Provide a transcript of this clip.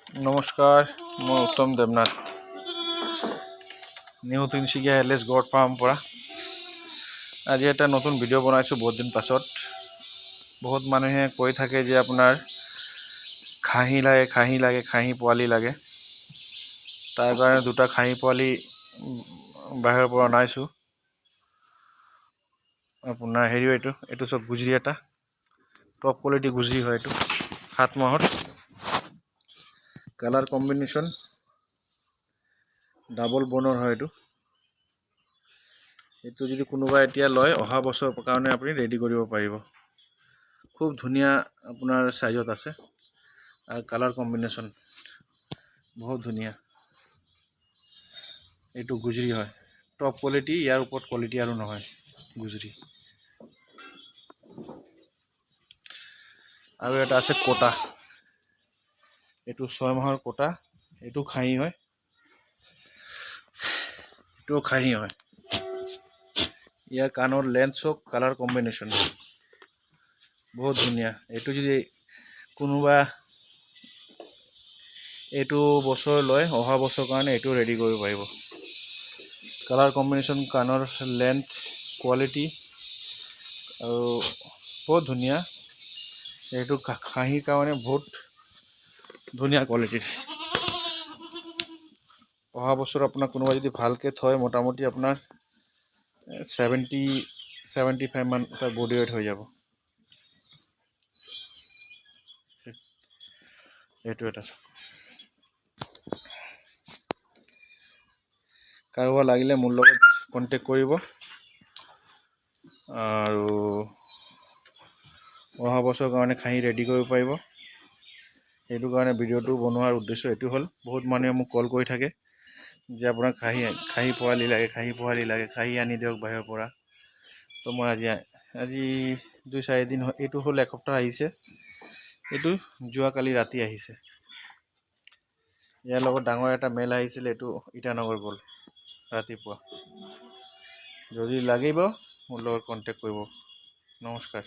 নমস্কাৰ, মই Uttam Debnath, new Tinsukia LS গড ফাৰ্মৰ পৰা। আজি এটা নতুন ভিডিঅ' বনাইছোঁ বহুত দিন পাছত। বহুত মানুহে কৈ থাকে যে আপোনাৰ খাহী পোৱালি লাগে। তাৰ কাৰণে দুটা খাহী পোৱালি বাহিৰৰ পৰা অনাইছোঁ। আপোনাৰ এইটো চব গুজৰি এটা টপ কোৱালিটি গুজৰি হয়। এইটো 7 মাহৰ কালাৰ কম্বিনেশ্যন ডাবল বনৰ হয়। এইটো যদি কোনোবা এতিয়া লয়, অহা বছৰৰ কাৰণে আপুনি ৰেডি কৰিব পাৰিব। খুব ধুনীয়া আপোনাৰ চাইজত আছে আৰু কালাৰ কম্বিনেশ্যন বহুত ধুনীয়া। এইটো গুজৰি হয়, টপ কোৱালিটি। ইয়াৰ ওপৰত কোৱালিটি আৰু নহয় গুজৰি। আৰু এটা আছে কোটা, এইটো 6 মাহৰ কোটা। এইটো খাহী হয়, এইটোও খাহী হয়। ইয়াৰ কাণৰ লেন্স হওক, কালাৰ কম্বিনেশ্যন বহুত ধুনীয়া। এইটো যদি কোনোবা এইটো বছৰ লয়, অহা বছৰৰ কাৰণে এইটো ৰেডি কৰিব পাৰিব। কালাৰ কম্বিনেশ্যন, কাণৰ লেন্থ, কোৱালিটি আৰু বহুত ধুনীয়া। এইটো খাহীৰ কাৰণে বহুত ধুনীয়া কোৱালিটিৰ। অহা বছৰ আপোনাৰ কোনোবা যদি ভালকৈ থয়, মোটামুটি আপোনাৰ 70-75 মান এটা বডি ৱেইট হৈ যাব। এইটো এটা কাৰোবাৰ লাগিলে মোৰ লগত কণ্টেক্ট কৰিব। আৰু অহা বছৰৰ কাৰণে খাহী ৰেডি কৰিব পাৰিব। সেইটো কাৰণে ভিডিঅ'টো বনোৱাৰ উদ্দেশ্য এইটো হ'ল, বহুত মানুহে মোক কল কৰি থাকে যে আপোনাক খাহী পোৱালি লাগে, খাহী আনি দিয়ক বাহিৰৰ পৰা। তো মই আজি 2-4 দিন হয়, এইটো হ'ল এসপ্তাহ আহিছে। এইটো যোৱাকালি ৰাতি আহিছে। ইয়াৰ লগত ডাঙৰ এটা মেল আহিছিল, এইটো ইটানগৰ গ'ল ৰাতিপুৱা। যদি লাগিব মোৰ লগত কণ্টেক্ট কৰিব। নমস্কাৰ।